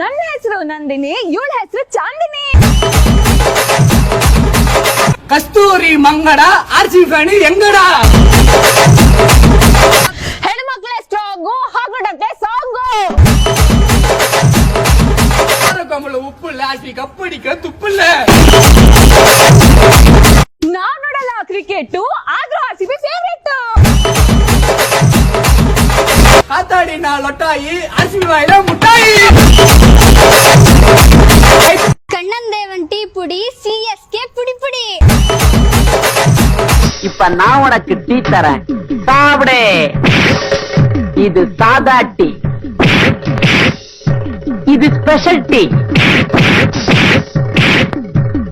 ನನ್ನ ಹೆಸರು ನಂದಿನಿ, ಇವಳ ಹೆಸರು ಚಾಂದಿನಿ. ಕಸ್ತೂರಿ ಮಂಗಡ ಆರ್ಸಿಫಣಿ ಎಂಗಡ. ಹೆಣ್ಮಕ್ಳೆ ಸ್ಟ್ರಾಂಗು, ಹಾಕೊಂಡಂತೆ ಸಾಂಗು. கமல உப்பு லாசி கப்படிக்க துப்புல. நான் ನೋಡಲ್ಲ ಕ್ರಿಕೆಟ್, ಆದ್ರೂ ಆರ್ಸಿಬಿ ಫೇವರೇಟ್. காத்தாடி நான் லொட்டாயி, ஆர்சிபி வாயில முட்டாயி. கண்ணன் தேவன் டீ புடி, சிஎஸ்கே புடி புடி. இப்ப நான் உனக்கு டீ தரேன், சாப்பிடு. இது சாதா டீ, இது ஸ்பெஷல் டீ,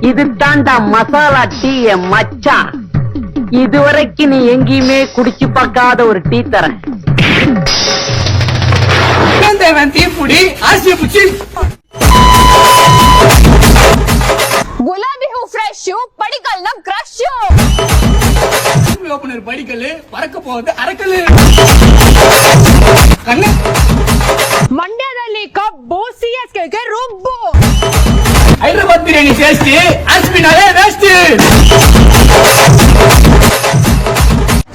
இது தாண்டா மசாலா டீ மச்சான். இதுவரைக்கும் நீ எங்கேயுமே குடிச்சு பார்க்காத ஒரு டீ தரேன். தேவன் தீப்புடி ஆர்சிபி. ಗುಲಾಬಿ ಹೂ ಫ್ರೆಶ್, ಪಡಿಕಲ್ ನಮ್ ಕ್ರಶ್. ஓபனர் படிக்கல் பறக்க போகுது அரக்கல். கண்ணு ಮಂಡ್ಯದಲ್ಲಿ ಕಬ್ಬು, ಸಿಎಸ್ಕೆ ರುಬ್ಬು. ಹೈದರಾಬಾದ್ ಬಿರಿಯಾನಿ ಟೇಸ್ಟ್, ಆರ್ಸಿಬಿ ನಾಳೆ ವೇಸ್ಟ್.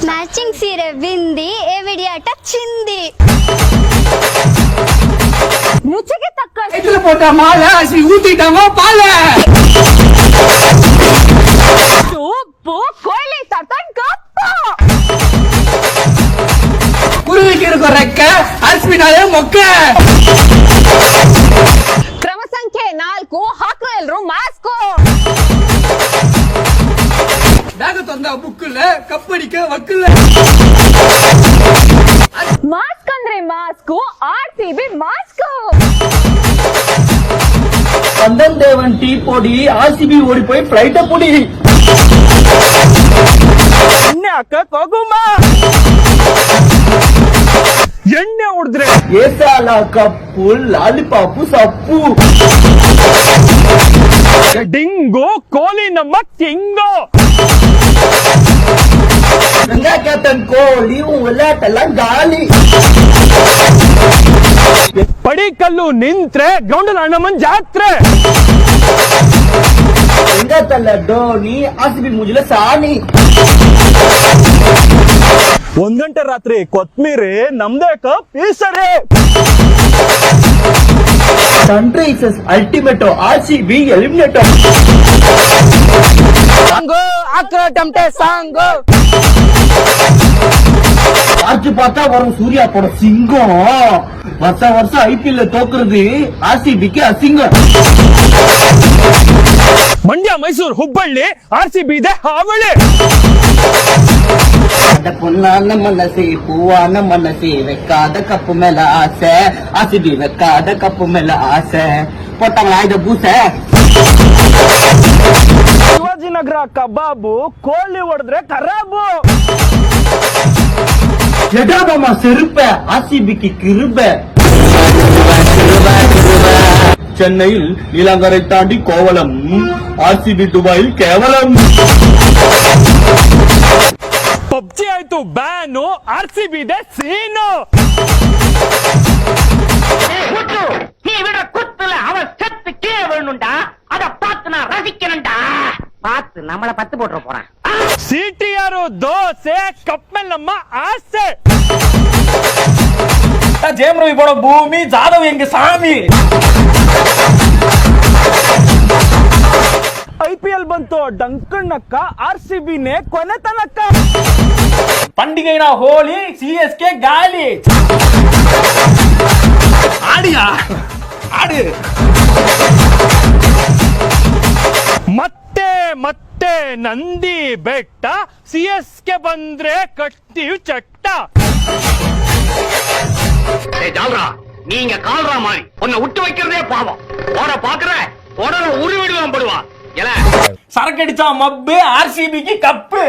ಮ್ಯಾಚಿಂಗ್ ಸೀರೆ ಬಿಂದಿ, ಎವಿಡಿಯಾಟ ಚಿಂದಿ. ರುಚಿಗೆ ತಕ್ಕ இதுல போட்ட மாலை ஆர்சிபி ஊத்திட்டாங்க பால. ಉಪ್ಪು, ಕೊಯ್ಲಿ ತಟನ್ ಕಪ್ಪು. குருவிக்கு இருக்க ரெக்க, ஆர்சிபி நாளே மொக்க. ಕ್ರಮ ಸಂಖ್ಯೆ 4, ಹಾಕ್ರು ಎಲ್ರು ಮಾಸ್ಕು. பேக தொந்தா புக்குல கப்படிக்க வக்குல. ಮಾಸ್ಕ್ ಅಂದ್ರೆ ಮಾಸ್ಕು, ಆರ್ಸಿಬಿ ಮಾಸ್ಕು. கந்தன் தேவன் டீ பொடி, ஆர்சிபி ஓடி போய் பிளைட்ட பொடி. ಅಕ್ಕ ಕೊಗುಮ ಎಣ್ಣೆ ಹೊಡೆದ್ರೆ ಏಸಾಲ ಕಪ್ಪು, ಲಾಲಿಪಾಪು ಸಪ್ಪು. ಡಿಂಗು ಕೋಲಿ ನಮ್ಮ ಕಿಂಗು. வெங்காயத்தன் கோழி விளையாட்டெல்லாம் காலி. ಪಡಿಕಲ್ಲು ನಿಂತ್ರೆ ಗ್ರೌಂಡ್ ಅಣ್ಣಮ್ಮನ್ ಜಾತ್ರೆ. வெங்காயத்தல்ல டோನಿ, ಆರ್ಸಿಬಿ ಮುಜಲ ಸಾಣಿ. 1 ಗಂಟೆ ರಾತ್ರಿ ಕೊತ್ಮೀರಿ, ನಮ್ದೇ ಕಪ್ ಈ ಸರಿ. ಸನ್ರೈಸರ್ಸ್ ಅಲ್ಟಿಮೇಟೋ, ಆರ್ಸಿಬಿ ಎಲಿಮಿನೇಟೋ. சாங்கோ ஆக்ரோட்டம்டே சாங்கோ. பார்த்து பார்த்தா வரும் சூர்யா படம் சிங்கம். வருஷம் ஐபிஎல் தோக்குறது ஆர்சிபிக்கு அசிங்கம். ಮಂಡ್ಯ, ಮೈಸೂರು, ಹುಬ್ಬಳ್ಳಿ, ಆರ್ಸಿಬಿ ಇದೆ ಹಾವಳಿ. அந்த பொண்ணான மனசே, பூவான மனசே, வைக்காத கப்பு மேல ஆசை, ஆர்சிபி வைக்காத கப்பு மேல ஆசை. போட்டாங்களா இத பூச. ಶಿವಾಜಿನಗರ ಕಬಾಬು, ಕೋಲಿ ಹೊಡೆದ್ರೆ ಖರಾಬು. எடாதமா செருப்ப, ஆர்சிபிக்கு கிருப. சென்னையில் நீலாங்கரை தாண்டி கோவலம், ஆர்சிபி துபாயில் கேவலம். ಪಬ್ಜಿ ಆಯ್ತು ಬ್ಯಾನು, ಆರ್ಸಿಬಿ ಇದೆ ಸೀನು. நீ விட குத்துல அவன் செத்து கீழே விழணுண்டா, அத பார்த்து நான் ரசிக்கணும்டா. பார்த்து நம்மள பத்து போட்டு போறான். ಸಿಟಿಆರು ದೋಸೆ, ಕಪ್ ಮೇಲೆ ನಮ್ಮ ಆಸೆ. ஜெயம் ரவி போட பூமி, ஜாதவ் எங்க சாமி. IPL ಬಂತು ಡಂಕಣ್ಣಕ್ಕ, ಆರ್ಸಿಬಿನೇ ಕೊನೆ ತನಕ. பண்டிகைனா ஹோலி, சிஎஸ்கே காலி. ஆடியா ஆடு. ಮತ್ತೆ ಮತ್ತೆ ನಂದಿ ಬೆಟ್ಟ, ಸಿಎಸ್ಕೆ ಬಂದ್ರೆ ಕಟ್ತೀವಿ ಚಟ್ಟ. ஜால்ரா, நீங்க கால்ரா மாதிரி உன்னை விட்டு வைக்கிறதே பாவம். போட பாக்குற உடனே உருவிடுவான் படுவான். சரக்கு அடிச்சா மப்பு, ஆர்சிபிக்கு கப்பு.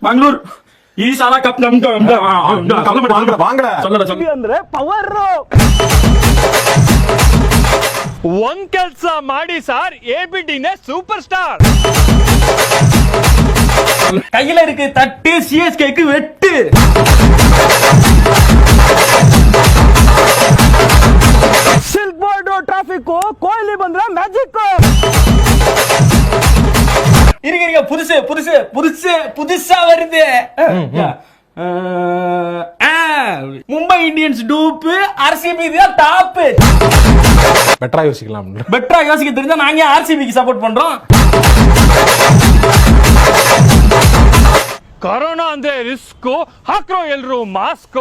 பெங்களூர் ஈசால கப் ಅಂದ್ರೆ ಪವರ್. ಒಂದ್ ಕೆಲ್ಸ ಮಾಡಿ ಸಾರ್, ಎಬಿಡಿನೇ ಸೂಪರ್ ಸ್ಟಾರ್. கையில இருக்கு தட்டு, சிஎஸ்கேக்கு வெட்டு. ಸಿಲ್ಕ್ ಬೋರ್ಡ್ ಟ್ರಾಫಿಕ್, ಕೊಹ್ಲಿ ಬಂದ್ರ ಮ್ಯಾಜಿಕ್. இருங்க புதுசா வருது. மும்பை இந்தியன்ஸ் டூப், ஆர்சிபி தான் டாப். பெட்டரா யோசிக்கலாம். பெட்டரா யோசிக்க தெரிஞ்சா நாங்க ஆர்சிபிக்கு சப்போர்ட் பண்றோம். ಕೊರೋನಾ ಅಂದ್ರೆ ರಿಸ್ಕ್, ಹಾಕ್ರೋ ಎಲ್ರು ಮಾಸ್ಕ್.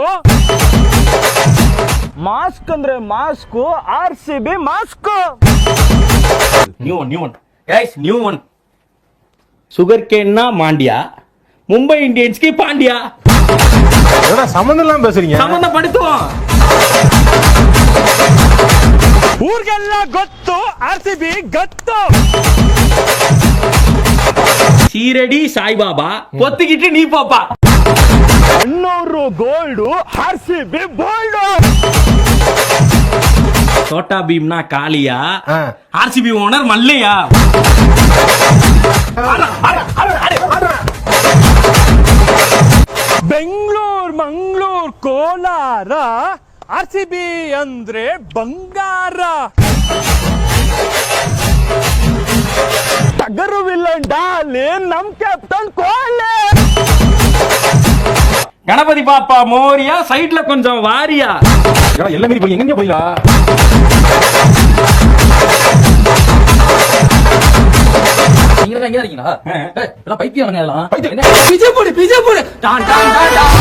ಮಾಸ್ಕ್ ಅಂದ್ರೆ mask, RCB mask. New one. Sugar கேன்னா மாண்டியா, மும்பை இந்தியன்ஸ்க்கு பாண்டியா. சம்பந்தம் இல்லாம பேசுறீங்க. ಸಂಬಂಧಪಡಿಸುವ ಊರಿಗೆಲ್ಲ ಗೊತ್ತು, ಆರ್ಸಿಬಿ ಗೊತ್ತು. சீரடி சாய்பாபா, பொத்துக்கிட்டு நீ பாப்பா. 200 ಗೋಲ್ಡ್, ಆರ್ಸಿಬಿ ಬೋಲ್ಡ್. சோட்டா பீம்னா Kaliya, RCB owner Mallya. Bengaluru, Mangaluru, Kolar, RCB ಅಂದ್ರೆ ಬಂಗಾರ. ಟಗರು ವಿಲ್ಲನ್ ಡಾಲಿ, ನಮ್ கேப்டன் கோஹ்லி. கணபதி பாப்பா மோரியா, சைடுல கொஞ்சம் வாரியா. எல்லாம் மீறி போய் எங்க போயிடா. நீங்க இருக்கீங்களா? பைத்தியம் எல்லாம் பிஜே போடு. டான் டான் டான் டான்.